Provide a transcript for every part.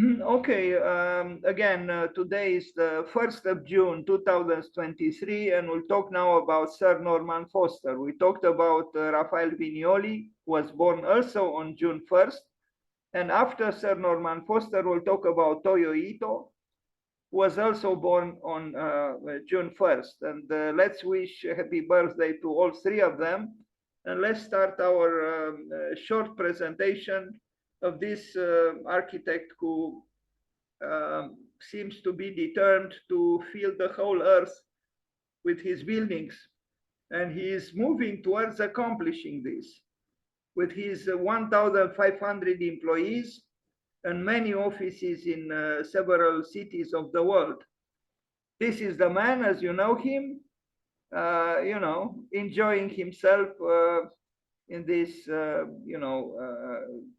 Okay, again, today is the 1st of June 2023, and we'll talk now about Sir Norman Foster. We talked about Raphael Vignoli, who was born also on June 1st. And after Sir Norman Foster, we'll talk about Toyo Ito, who was also born on June 1st. And let's wish happy birthday to all three of them. And let's start our short presentation of this architect who seems to be determined to fill the whole earth with his buildings. And he is moving towards accomplishing this with his 1,500 employees and many offices in several cities of the world. This is the man, as you know him, enjoying himself in this,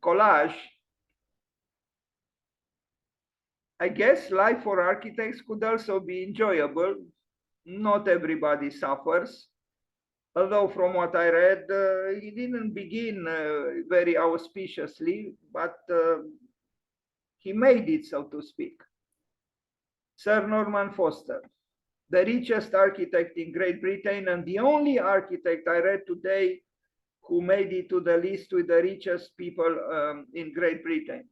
collage. I guess life for architects could also be enjoyable. Not everybody suffers. Although from what I read, he didn't begin very auspiciously, but he made it, so to speak. Sir Norman Foster, the richest architect in Great Britain and the only architect I read today who made it to the list with the richest people in Great Britain.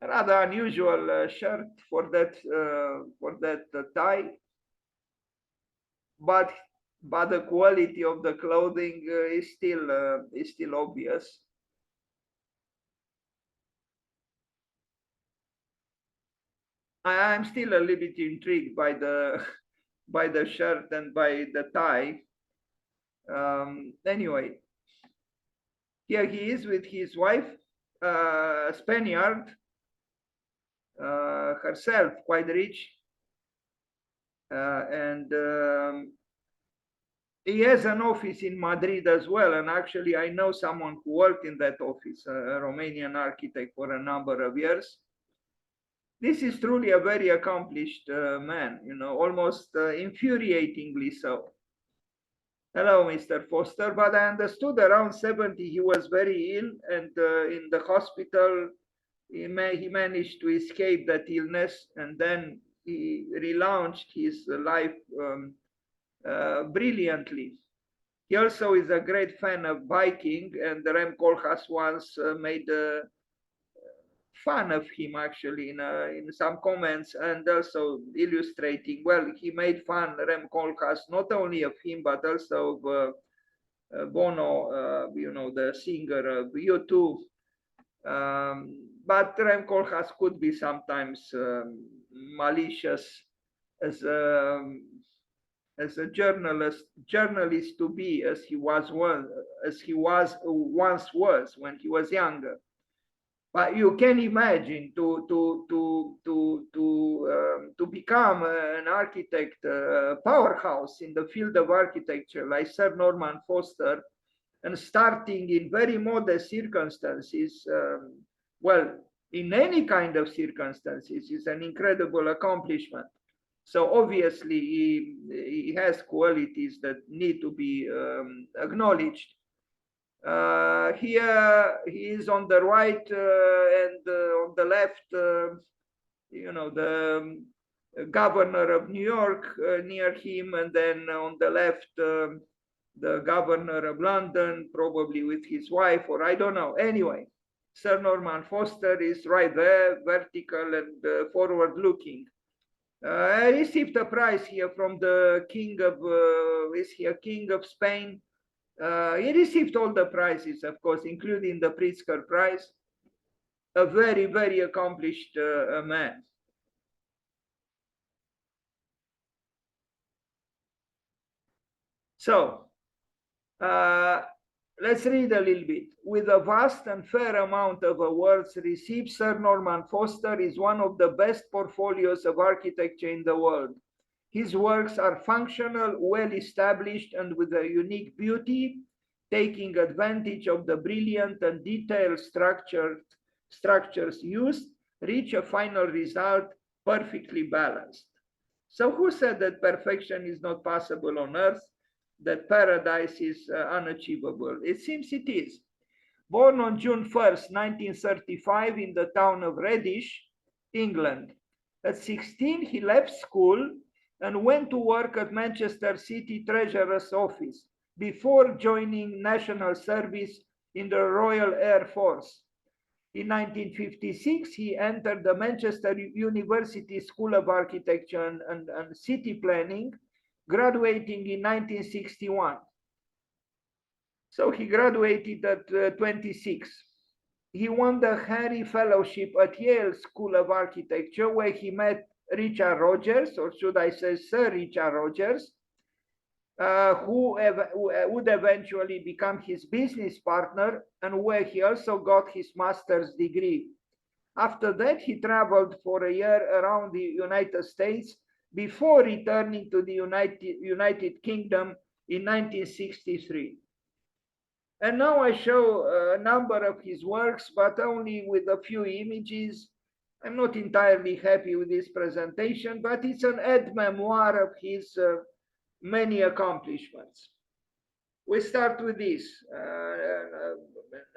Rather unusual shirt for that tie, but the quality of the clothing is still obvious. I'm still a little bit intrigued by the shirt and by the tie. Anyway, here he is with his wife, Spaniard, herself quite rich, and he has an office in Madrid as well. And actually, I know someone who worked in that office, a Romanian architect, for a number of years. This is truly a very accomplished man, almost infuriatingly so. Hello, Mr. Foster, but I understood around 70 he was very ill, and in the hospital he managed to escape that illness, and then he relaunched his life brilliantly. He also is a great fan of biking, and Rem Koolhaas once made fun of him actually in some comments, and also illustrating, well, he made fun, Rem Koolhaas, not only of him but also of Bono, the singer of U2. But Rem Koolhaas could be sometimes malicious as a journalist to be, as he once was when he was younger. But you can imagine to become an architect, powerhouse in the field of architecture like Sir Norman Foster, and starting in very modest circumstances, well, in any kind of circumstances, is an incredible accomplishment. So obviously he has qualities that need to be acknowledged. Here he is on the right, and on the left, the governor of New York near him, and then on the left, the governor of London, probably with his wife, or I don't know. Anyway, Sir Norman Foster is right there, vertical and forward looking. I received a prize here from the king of, is he a king of Spain? He received all the prizes, of course, including the Pritzker Prize. A very, very accomplished man. So, let's read a little bit. With a vast and fair amount of awards received, Sir Norman Foster is one of the best portfolios of architecture in the world. His works are functional, well established, and with a unique beauty, taking advantage of the brilliant and detailed structures used, reach a final result perfectly balanced. So who said that perfection is not possible on earth, that paradise is unachievable? It seems it is. Born on June 1st, 1935 in the town of Redditch, England. At 16, he left school and went to work at Manchester City Treasurer's office before joining national service in the Royal Air Force. In 1956, he entered the Manchester University School of Architecture and City Planning, graduating in 1961. So he graduated at 26. He won the Henry Fellowship at Yale School of Architecture, where he met Richard Rogers, or should I say Sir Richard Rogers, who would eventually become his business partner, and where he also got his master's degree. After that, he traveled for a year around the United States before returning to the United Kingdom in 1963. And now I show a number of his works, but only with a few images. I'm not entirely happy with this presentation, but it's an aide-memoire of his many accomplishments. We start with this,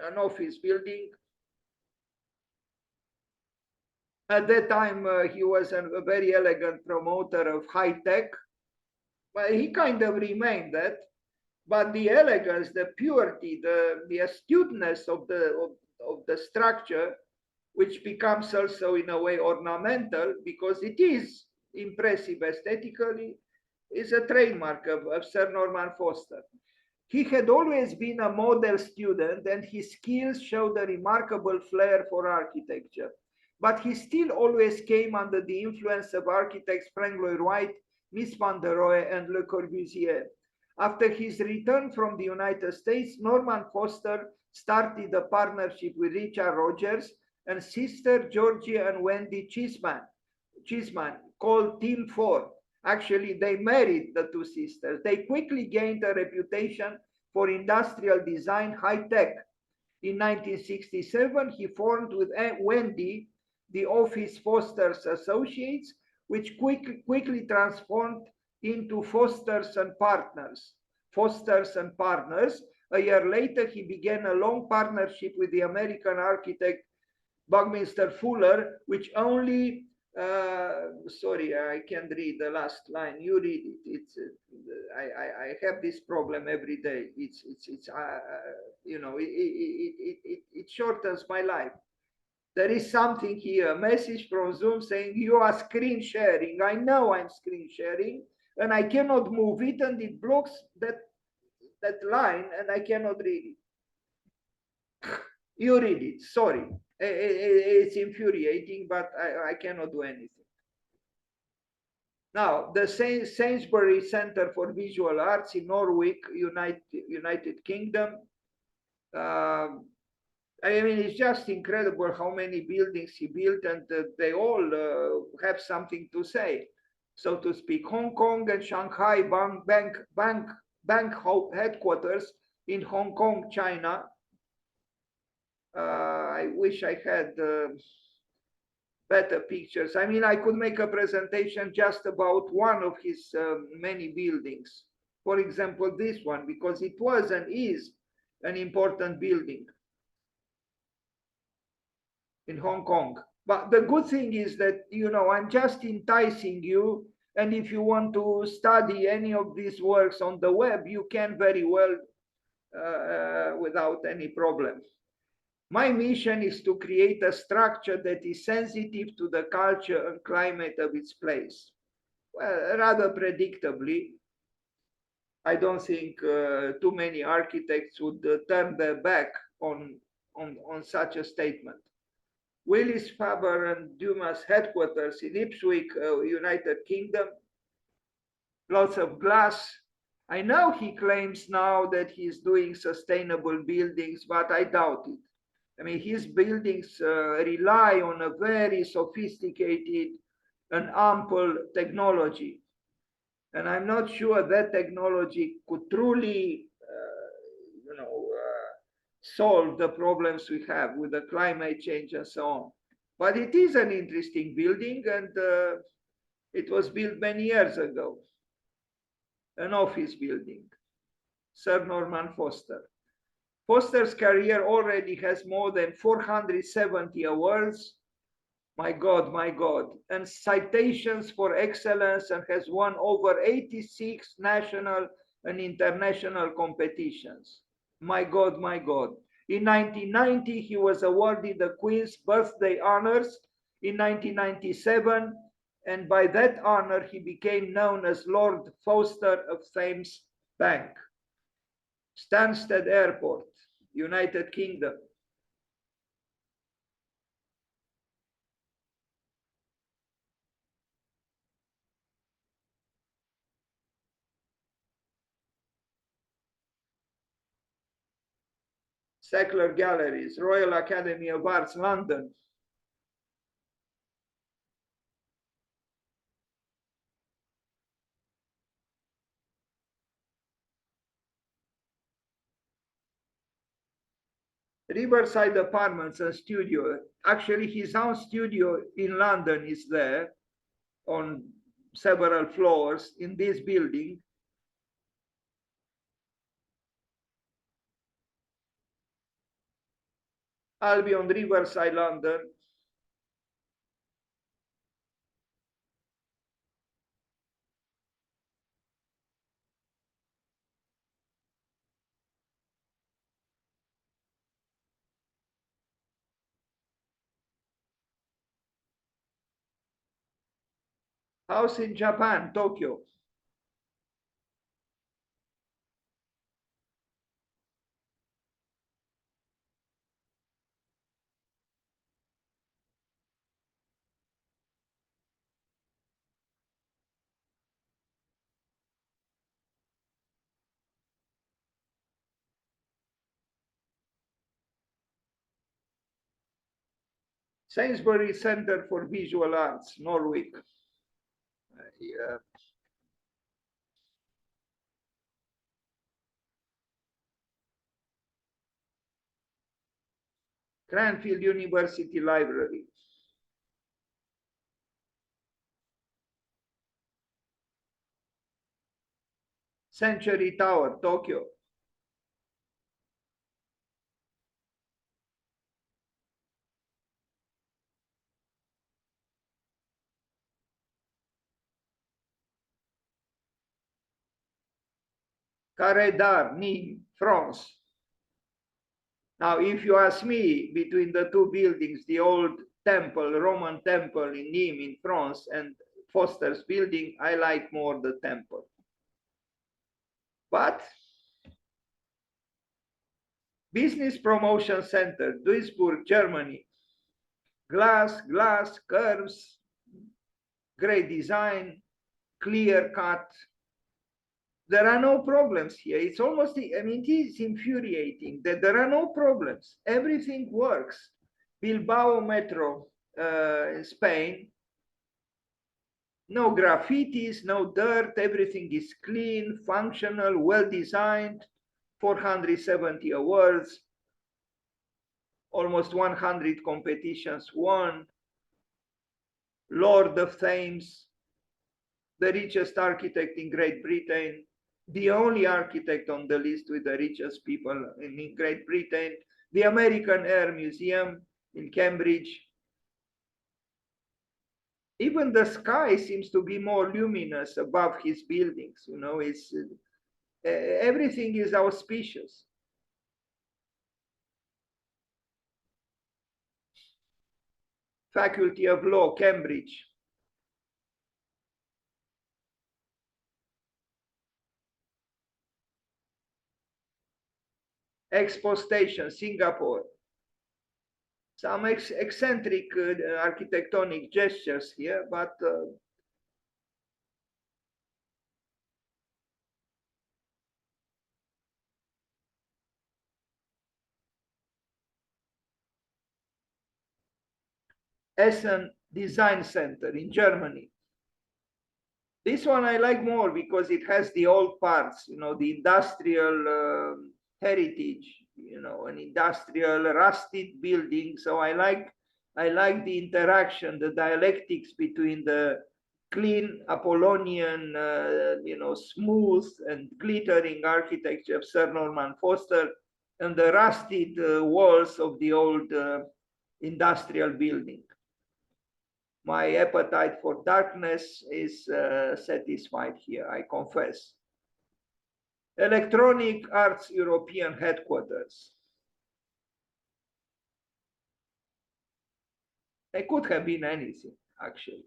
an office building. At that time, he was a very elegant promoter of high tech. Well, he kind of remained that. But the elegance, the purity, the astuteness of the structure, which becomes also in a way ornamental, because it is impressive aesthetically, is a trademark of Sir Norman Foster. He had always been a model student, and his skills showed a remarkable flair for architecture. But he still always came under the influence of architects Frank Lloyd Wright, Mies van der Rohe, and Le Corbusier. After his return from the United States, Norman Foster started a partnership with Richard Rogers and sister Georgia and Wendy Cheeseman, called Team 4. Actually, they married the two sisters. They quickly gained a reputation for industrial design, high tech. In 1967, he formed with Wendy the office Foster's Associates, which quickly transformed into Foster's and Partners. A year later, he began a long partnership with the American architect Buckminster Fuller, which only, sorry, I can't read the last line. You read it. It's, I have this problem every day. It's you know, it shortens my life. There is something here, a message from Zoom saying you are screen sharing. I know I'm screen sharing, and I cannot move it, and it blocks that line, and I cannot read it. You read it, sorry. It's infuriating, but I cannot do anything. Now, the Sainsbury Center for Visual Arts in Norwich, United Kingdom. I mean, it's just incredible how many buildings he built, and they all have something to say, so to speak. Hong Kong and Shanghai bank headquarters in Hong Kong, China. I wish I had better pictures. I mean, I could make a presentation just about one of his many buildings. For example, this one, because it was and is an important building in Hong Kong. But the good thing is that, you know, I'm just enticing you. And if you want to study any of these works on the web, you can very well without any problem. My mission is to create a structure that is sensitive to the culture and climate of its place. Well, rather predictably, I don't think too many architects would turn their back on such a statement. Willis, Faber and Dumas headquarters in Ipswich, United Kingdom. Lots of glass. I know he claims now that he's doing sustainable buildings, but I doubt it. I mean, his buildings rely on a very sophisticated and ample technology. And I'm not sure that technology could truly, solve the problems we have with the climate change and so on. But it is an interesting building, and it was built many years ago. An office building, Sir Norman Foster. Foster's career already has more than 470 awards, my God, and citations for excellence, and has won over 86 national and international competitions. My God, my God. In 1990, he was awarded the Queen's Birthday Honors. In 1997, and by that honor, he became known as Lord Foster of Thames Bank. Stansted Airport, United Kingdom. Sackler Galleries, Royal Academy of Arts, London. Riverside Apartments and Studio. Actually, his own studio in London is there on several floors in this building. Albion, Riverside, London. House in Japan, Tokyo. Sainsbury Center for Visual Arts, Norwich. Yeah. Cranfield University Library. Century Tower, Tokyo. Carré d'Art, Nîmes, France. Now, if you ask me, between the two buildings, the old temple, Roman temple in Nîmes in France, and Foster's building, I like more the temple. But Business Promotion Center, Duisburg, Germany. Glass, curves, great design, clear cut. There are no problems here. It's almost, I mean, it is infuriating that there are no problems. Everything works. Bilbao Metro in Spain. No graffitis, no dirt, everything is clean, functional, well designed, 470 awards, almost 100 competitions won, Lord of Thames, the richest architect in Great Britain, the only architect on the list with the richest people in Great Britain, the American Air Museum in Cambridge. Even the sky seems to be more luminous above his buildings. You know, it's everything is auspicious. Faculty of Law, Cambridge. Expo Station, Singapore. Some eccentric architectonic gestures here, but Essen Design Center in Germany. This one I like more because it has the old parts, you know, the industrial heritage, you know, an industrial rusted building. So I like the interaction, the dialectics between the clean Apollonian, you know, smooth and glittering architecture of Sir Norman Foster and the rusted walls of the old industrial building. My appetite for darkness is satisfied here, I confess. Electronic Arts European headquarters. They could have been anything, actually.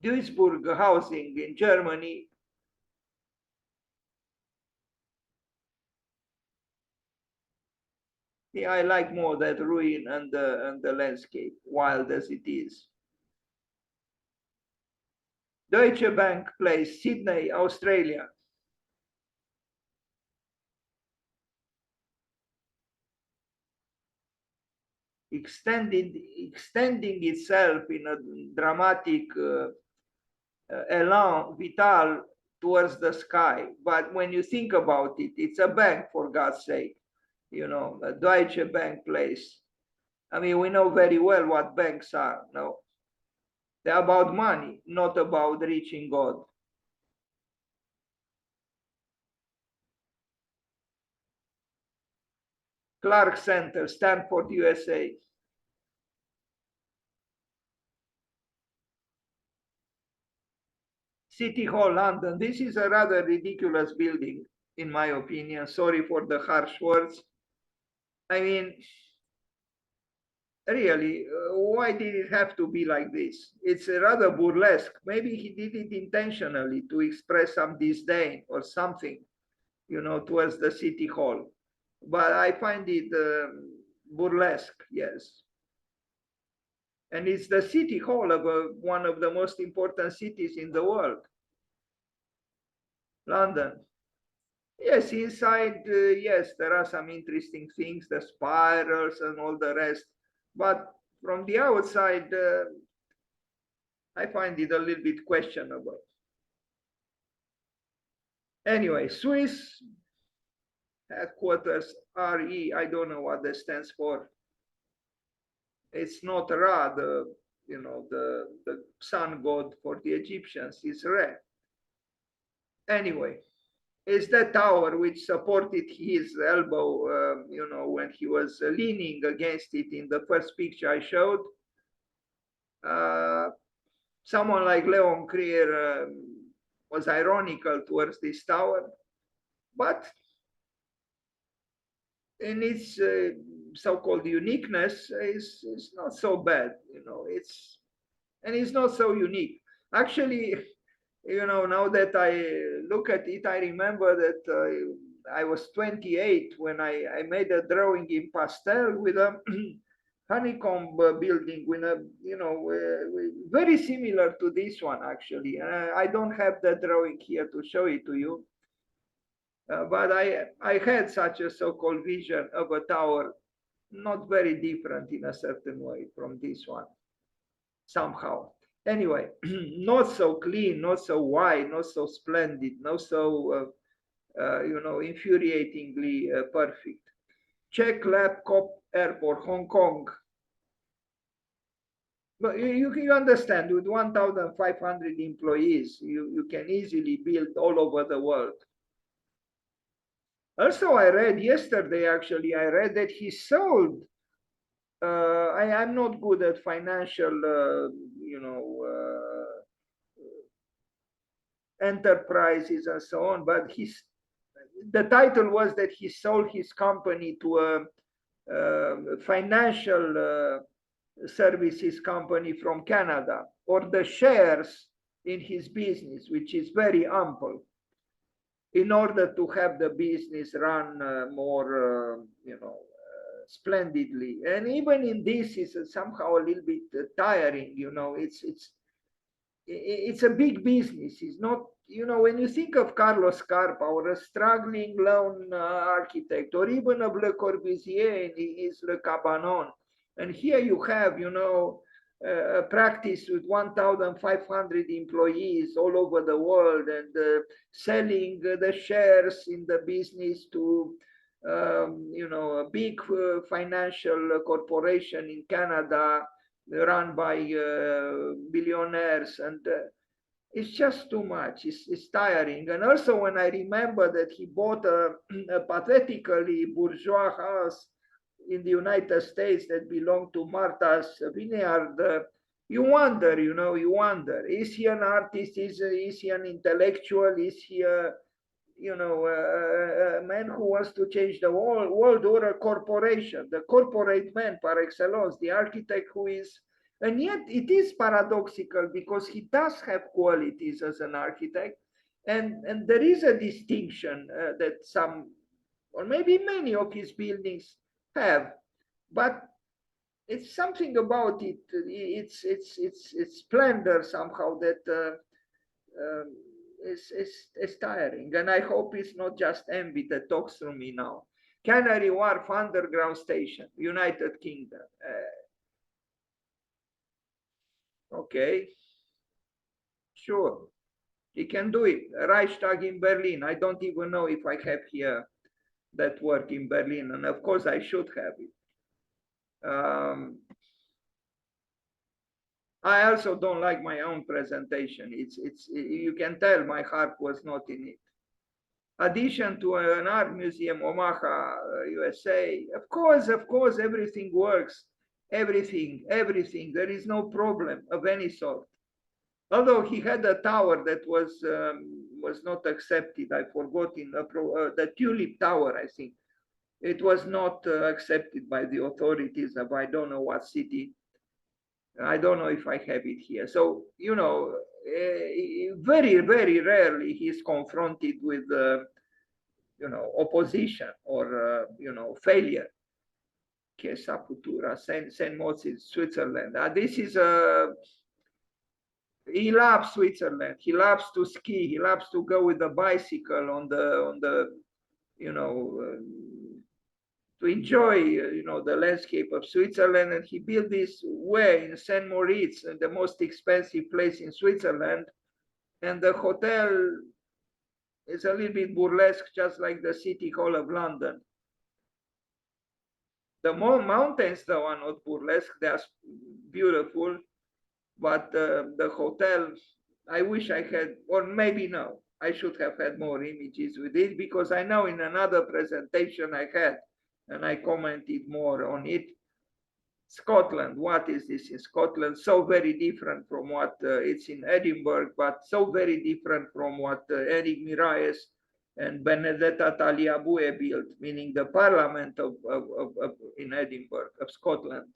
Duisburg housing in Germany. Yeah, I like more that ruin and the landscape, wild as it is. Deutsche Bank Place, Sydney, Australia. Extending itself in a dramatic elan vital towards the sky. But when you think about it, it's a bank, for God's sake. You know, a Deutsche Bank Place. I mean, we know very well what banks are. No, they're about money, not about reaching God. Clark Center, Stanford, USA. City Hall, London. This is a rather ridiculous building, in my opinion. Sorry for the harsh words. I mean, really, why did it have to be like this? It's rather burlesque. Maybe he did it intentionally to express some disdain or something, you know, towards the City Hall. But I find it burlesque, yes. And it's the City Hall of one of the most important cities in the world, London. Yes, inside, yes, there are some interesting things, the spirals and all the rest. But from the outside, I find it a little bit questionable. Anyway, Swiss headquarters, RE, I don't know what that stands for. It's not Ra, you know, the sun god for the Egyptians, it's Re. Anyway, is the tower which supported his elbow, you know, when he was leaning against it in the first picture I showed. Someone like Leon Krier was ironical towards this tower, but in its so-called uniqueness is not so bad, you know. It's not so unique. Actually, you know, now that I look at it, I remember that I was 28 when I made a drawing in pastel with a honeycomb building with a, you know, very similar to this one actually. I don't have the drawing here to show it to you, but I had such a so-called vision of a tower, not very different in a certain way from this one, somehow. Anyway, not so clean, not so wide, not so splendid, not so, you know, infuriatingly perfect. Czech Lab Cop Airport, Hong Kong. But you understand, with 1,500 employees, you can easily build all over the world. Also, I read yesterday, actually, I read that he sold. I'm not good at financial, you know, enterprises and so on, but the title was that he sold his company to a financial services company from Canada, or the shares in his business, which is very ample, in order to have the business run more, you know, splendidly. And even in this is somehow a little bit tiring, you know. It's a big business. It's not, you know, when you think of Carlos Carpa or a struggling lone architect, or even of Le Corbusier in his Le Cabanon, and here you have, you know, a practice with 1,500 employees all over the world, and selling the shares in the business to, you know, a big financial corporation in Canada run by billionaires. And it's just too much. It's tiring. And also when I remember that he bought a pathetically bourgeois house in the United States that belonged to Martha's Vineyard, you wonder, you wonder, is he an artist? Is he an intellectual? Is he a man who wants to change the world, or a corporation, the corporate man par excellence, the architect who is, and yet it is paradoxical because he does have qualities as an architect, and there is a distinction that some, or maybe many of his buildings have, but it's something about it. It's splendor somehow that is tiring. And I hope it's not just envy that talks through me now. Canary Wharf Underground Station, United Kingdom. Okay, sure, he can do it. Reichstag in Berlin. I don't even know if I have here that work in Berlin, and of course I should have it. I also don't like my own presentation. You can tell my heart was not in it. Addition to an art museum, Omaha, USA. Of course, everything works. Everything. There is no problem of any sort. Although he had a tower that was not accepted. I forgot the Tulip Tower, I think. It was not accepted by the authorities of I don't know what city. I don't know if I have it here. So, very, very rarely he's confronted with, opposition or, failure. Chiesa Futura, St. Moritz, Switzerland. This is he loves Switzerland. He loves to ski. He loves to go with a bicycle on the, to enjoy, the landscape of Switzerland. And he built this way in St. Moritz, the most expensive place in Switzerland. And the hotel is a little bit burlesque, just like the City Hall of London. The mountains, though, are not burlesque. They are beautiful. But the hotel, I wish I had, or maybe no, I should have had more images with it, because I know in another presentation I had, and I commented more on it. Scotland, what is this in Scotland? So very different from what it's in Edinburgh, but so very different from what Eric Miralles and Benedetta Tagliabue built, meaning the Parliament in Edinburgh, of Scotland.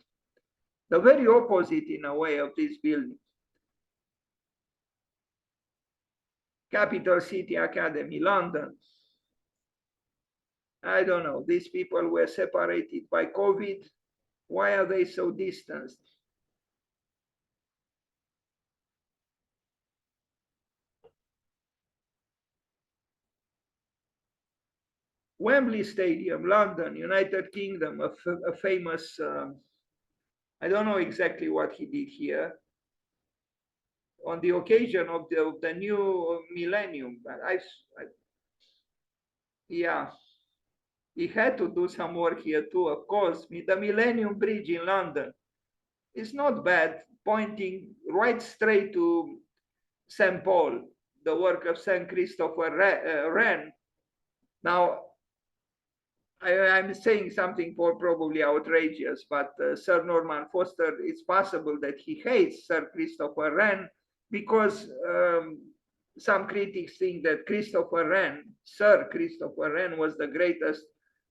The very opposite in a way of this building. Capital City Academy, London. I don't know, these people were separated by COVID. Why are they so distanced? Wembley Stadium, London, United Kingdom, a famous, I don't know exactly what he did here. On the occasion of the new millennium, yeah, he had to do some work here too, of course. The Millennium Bridge in London is not bad, pointing right straight to St. Paul, the work of St. Christopher Wren. Now, I'm saying something probably outrageous, but Sir Norman Foster, it's possible that he hates Sir Christopher Wren because some critics think that Sir Christopher Wren, was the greatest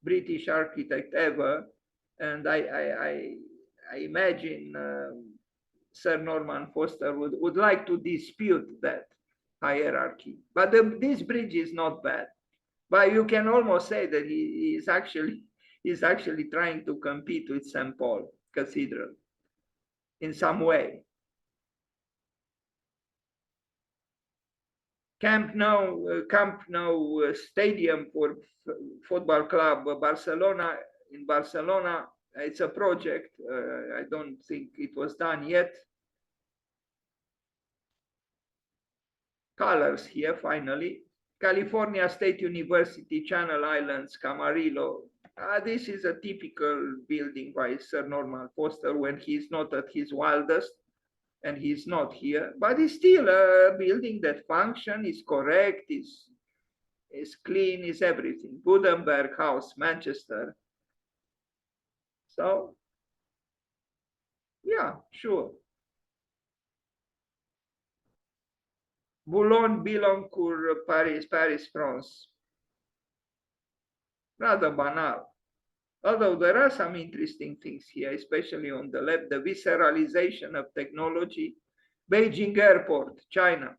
British architect ever. And I imagine Sir Norman Foster would like to dispute that hierarchy. But this bridge is not bad. But you can almost say that he is actually trying to compete with St. Paul Cathedral in some way. Camp Nou Stadium for Football Club Barcelona in Barcelona. It's a project. I don't think it was done yet. Colors here, finally. California State University, Channel Islands, Camarillo. This is a typical building by Sir Norman Foster when he's not at his wildest. and he's not here, but it's still a building that function, is correct, is clean, is everything. Gutenberg House, Manchester. So, yeah, sure. Boulogne-Billancourt, Paris, Paris, France. Rather banal. Although there are some interesting things here, especially on the left, the visceralization of technology. Beijing Airport, China.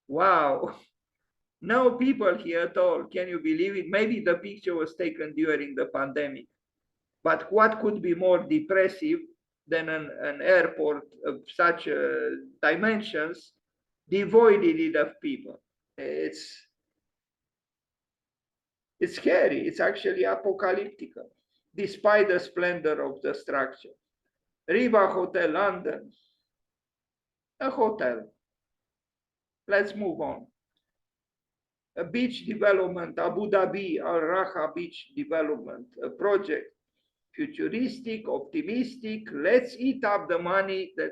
Wow, no people here at all. Can you believe it? Maybe the picture was taken during the pandemic. But what could be more depressive than an airport of such dimensions devoid of people? It's scary. It's actually apocalyptic, despite the splendor of the structure. Riva Hotel, London, a hotel. Let's move on. A beach development, Abu Dhabi, Al Raha beach development, a project, futuristic, optimistic. Let's eat up the money that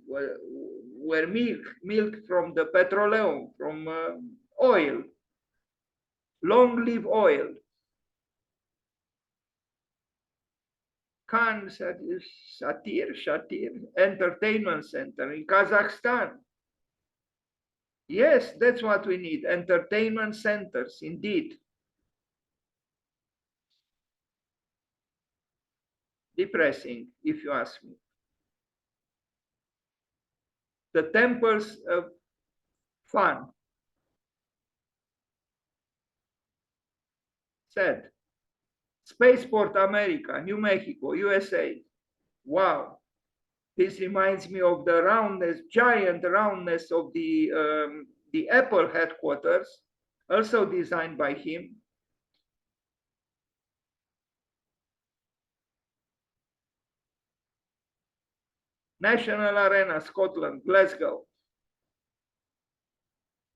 were milk from the petroleum, from oil. Long live oil. Khan Shatir Entertainment Center in Kazakhstan. Yes, that's what we need. Entertainment centers, indeed. Depressing, if you ask me. The temples of fun. Sad. Spaceport America, New Mexico, USA. Wow. This reminds me of the roundness, giant roundness of the Apple headquarters, also designed by him. National Arena, Scotland, Glasgow.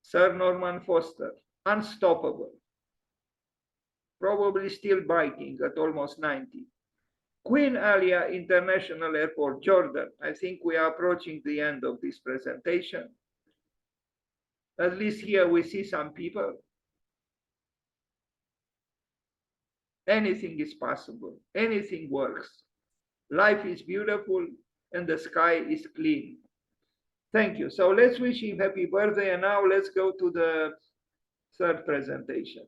Sir Norman Foster, unstoppable. Probably still biking at almost 90. Queen Alia International Airport, Jordan. I think we are approaching the end of this presentation. At least here we see some people. Anything is possible. Anything works. Life is beautiful and the sky is clean. Thank you. So let's wish him happy birthday. And now let's go to the third presentation.